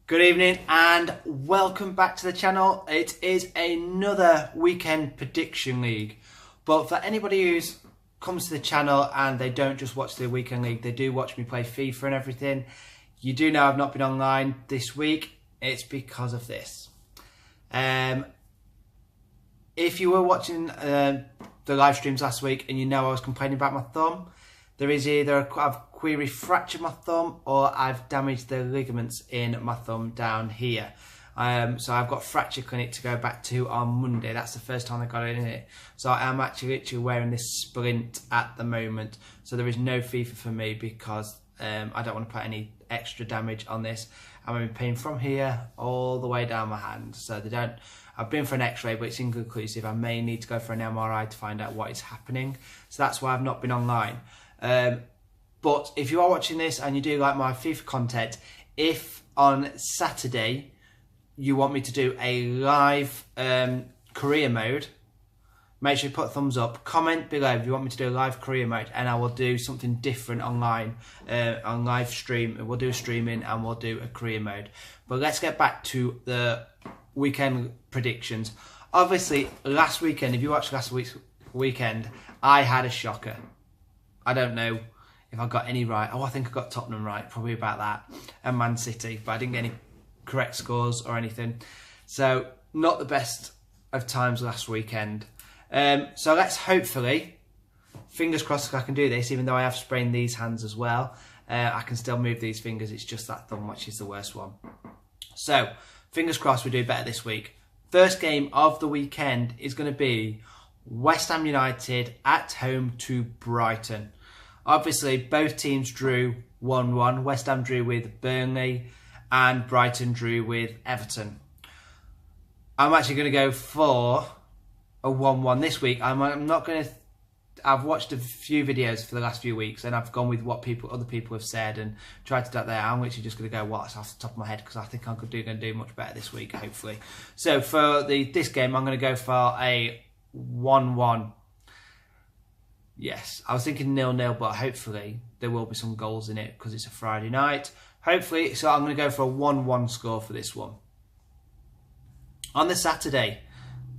Good evening and welcome back to the channel. It is another weekend prediction league. But for anybody who comes to the channel and they don't just watch the weekend league, they do watch me play FIFA and everything. You do know I've not been online this week. It's because of this. If you were watching the live streams last week and you know I was complaining about my thumb, there is either I've query fractured my thumb or I've damaged the ligaments in my thumb down here. So I've got fracture clinic to go back to on Monday. That's the first time I got it in it. So I am actually literally wearing this splint at the moment. So there is no FIFA for me because I don't want to put any extra damage on this. I'm in pain from here all the way down my hand. So they don't. I've been for an x-ray, but it's inconclusive. I may need to go for an MRI to find out what is happening. So that's why I've not been online. But if you are watching this and you do like my FIFA content, if on Saturday you want me to do a live career mode, make sure you put a thumbs up. Comment below if you want me to do a live career mode, and I will do something different online on live stream. We'll do a streaming and we'll do a career mode. But let's get back to the weekend predictions. Obviously, last weekend, if you watched last week's weekend, I had a shocker. I don't know if I got any right. Oh, I think I got Tottenham right, probably about that, and Man City, but I didn't get any correct scores or anything. So not the best of times last weekend. So let's hopefully, fingers crossed I can do this, even though I have sprained these hands as well. I can still move these fingers. It's just that thumb which is the worst one. So fingers crossed we do better this week. First game of the weekend is going to be West Ham United at home to Brighton. Obviously, both teams drew 1-1. West Ham drew with Burnley and Brighton drew with Everton. I'm actually going to go for a 1-1 this week. I'm not going to... I've watched a few videos for the last few weeks and I've gone with what other people have said and tried to do that there. I'm literally just going to go what's off the top of my head because I think I'm going to do much better this week, hopefully. So for this game, I'm going to go for a 1-1. Yes, I was thinking 0-0, but hopefully there will be some goals in it because it's a Friday night. Hopefully, so I'm going to go for a 1-1 score for this one. On the Saturday,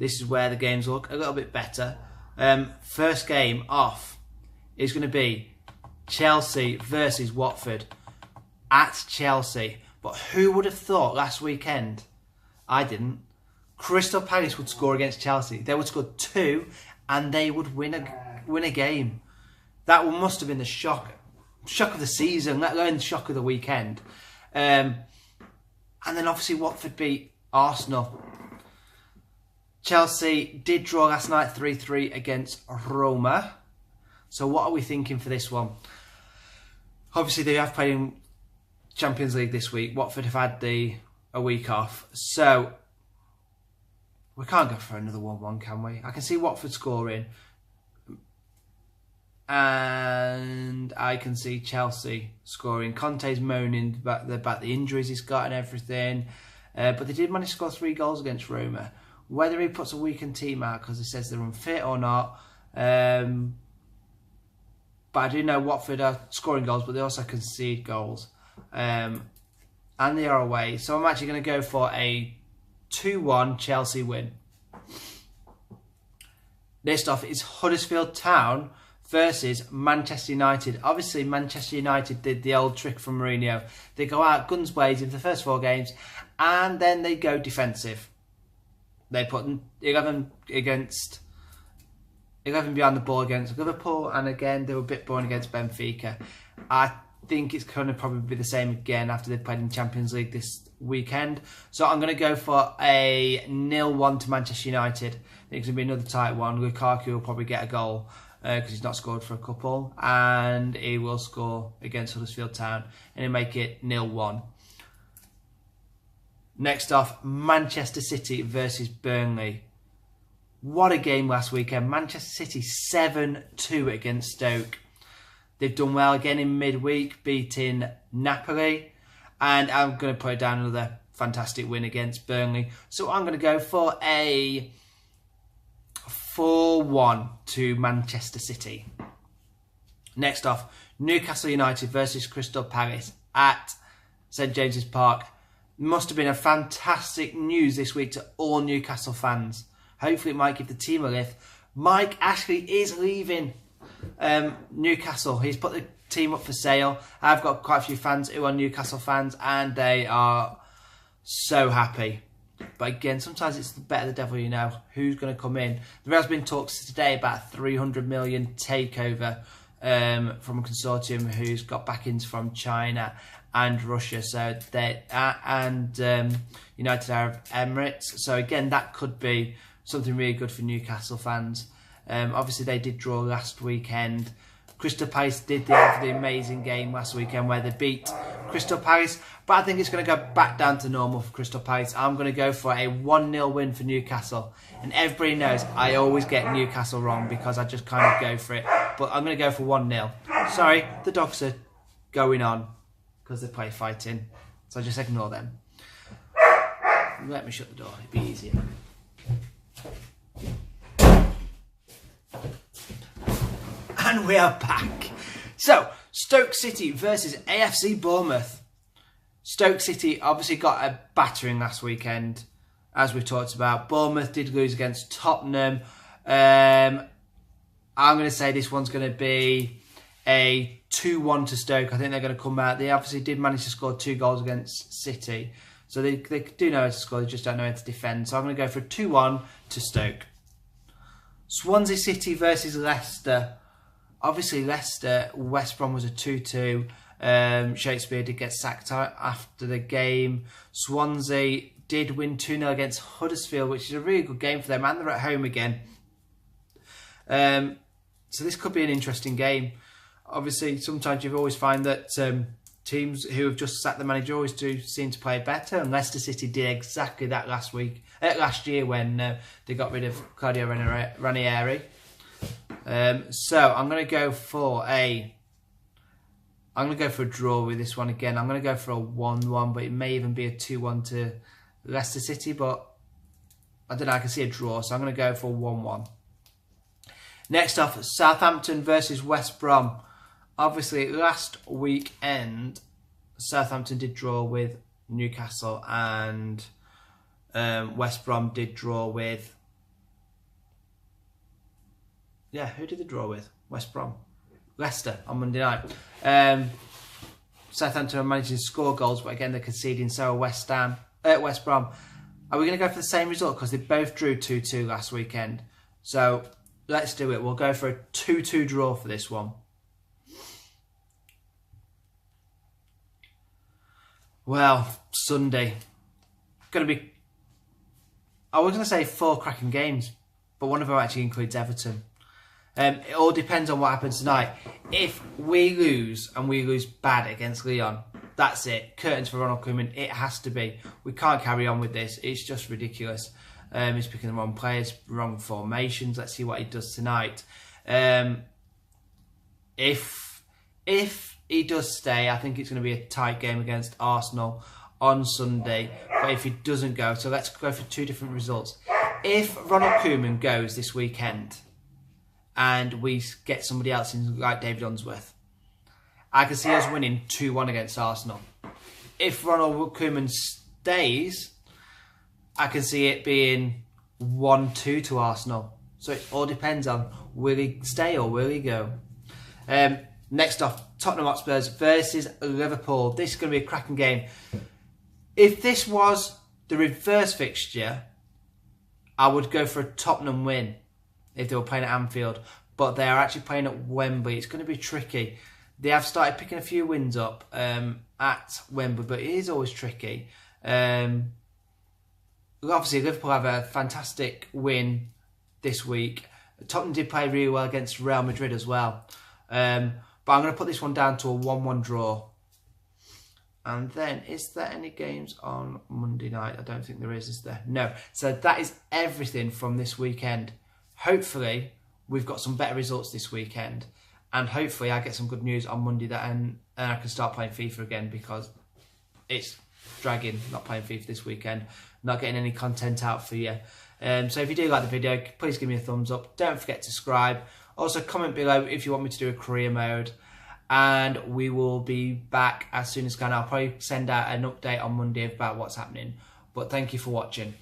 this is where the games look a little bit better. First game off is going to be Chelsea versus Watford at Chelsea. But who would have thought last weekend? I didn't. Crystal Palace would score against Chelsea. They would score 2 and they would win a game. That must have been the shock of the season, let alone the shock of the weekend. And then obviously Watford beat Arsenal. Chelsea did draw last night 3-3 against Roma. So what are we thinking for this one? Obviously they have played in Champions League this week. Watford have had a week off. So we can't go for another 1-1, can we? I can see Watford scoring. And I can see Chelsea scoring. Conte's moaning about the injuries he's got and everything. But they did manage to score 3 goals against Roma. Whether he puts a weakened team out because he says they're unfit or not. But I do know Watford are scoring goals, but they also concede goals. And they are away. So I'm actually going to go for a 2-1 Chelsea win. Next off is Huddersfield Town versus Manchester United. Obviously, Manchester United did the old trick from Mourinho. They go out guns blazing for the first 4 games and then they go defensive. They put 11 behind the ball against Liverpool, and again they were a bit boring against Benfica. I think it's going to probably be the same again after they've played in Champions League this weekend. So I'm going to go for a 0-1 to Manchester United. I think it's going to be another tight one. Lukaku will probably get a goal because he's not scored for a couple, and he will score against Huddersfield Town and he'll make it 0-1. Next off, Manchester City versus Burnley. What a game last weekend. Manchester City 7-2 against Stoke. They've done well again in midweek, beating Napoli. And I'm going to put down another fantastic win against Burnley. So I'm going to go for a 4-1 to Manchester City. Next off, Newcastle United versus Crystal Palace at St James's Park. Must have been a fantastic news this week to all Newcastle fans. Hopefully it might give the team a lift. Mike Ashley is leaving Newcastle. He's put the team up for sale. I've got quite a few fans who are Newcastle fans and they are so happy. But again, sometimes it's the better the devil you know. Who's going to come in? There has been talks today about a 300 million takeover from a consortium who's got backings from China and Russia, so they and United Arab Emirates. So again, that could be something really good for Newcastle fans. Obviously, they did draw last weekend. Crystal Palace did the amazing game last weekend where they beat Crystal Palace, but I think it's going to go back down to normal for Crystal Palace. I'm going to go for a 1-0 win for Newcastle, and everybody knows I always get Newcastle wrong because I just kind of go for it, but I'm going to go for 1-0. Sorry, the dogs are going on because they play fighting, so just ignore them. Let me shut the door, it'd be easier. And we are back. So, Stoke City versus AFC Bournemouth. Stoke City obviously got a battering last weekend, as we talked about. Bournemouth did lose against Tottenham. I'm going to say this one's going to be a 2-1 to Stoke. I think they're going to come out. They obviously did manage to score 2 goals against City. So they do know how to score, they just don't know how to defend. So I'm going to go for a 2-1 to Stoke. Swansea City versus Leicester. Obviously, Leicester, West Brom was a 2-2. Shakespeare did get sacked after the game. Swansea did win 2-0 against Huddersfield, which is a really good game for them, and they're at home again. So this could be an interesting game. Obviously, sometimes you always find that teams who have just sacked the manager always do seem to play better, and Leicester City did exactly that last year when they got rid of Claudio Ranieri. So I'm going to go for a draw with this one again. I'm going to go for a 1-1, but it may even be a 2-1 to Leicester City, but I don't know, I can see a draw, so I'm going to go for 1-1. Next off, Southampton versus West Brom. Obviously, last weekend, Southampton did draw with Newcastle, and West Brom did draw with... Yeah, who did they draw with? West Brom. Leicester on Monday night. Southampton are managing to score goals, but again, they're conceding, so West Brom. Are we going to go for the same result? Because they both drew 2-2 last weekend. So, let's do it. We'll go for a 2-2 draw for this one. Well, Sunday. Going to be... I was going to say 4 cracking games, but one of them actually includes Everton. It all depends on what happens tonight. If we lose, and we lose bad against Lyon, that's it. Curtains for Ronald Koeman. It has to be. We can't carry on with this. It's just ridiculous. He's picking the wrong players, wrong formations. Let's see what he does tonight. If he does stay, I think it's going to be a tight game against Arsenal on Sunday. But if he doesn't go, so let's go for 2 different results. If Ronald Koeman goes this weekend, and we get somebody else in like David Unsworth, I can see us winning 2-1 against Arsenal. If Ronald Koeman stays, I can see it being 1-2 to Arsenal. So it all depends on will he stay or will he go. Next off, Tottenham Hotspur versus Liverpool. This is going to be a cracking game. If this was the reverse fixture, I would go for a Tottenham win if they were playing at Anfield, but they are actually playing at Wembley. It's going to be tricky. They have started picking a few wins up at Wembley, but it is always tricky. Obviously, Liverpool have a fantastic win this week. Tottenham did play really well against Real Madrid as well. But I'm going to put this one down to a 1-1 draw. And then, is there any games on Monday night? I don't think there is there? No. So that is everything from this weekend. Hopefully, we've got some better results this weekend. And hopefully, I get some good news on Monday and I can start playing FIFA again, because it's dragging not playing FIFA this weekend, not getting any content out for you. So if you do like the video, please give me a thumbs up. Don't forget to subscribe. Also, comment below if you want me to do a career mode. and we will be back as soon as I can. I'll probably send out an update on Monday about what's happening. But thank you for watching.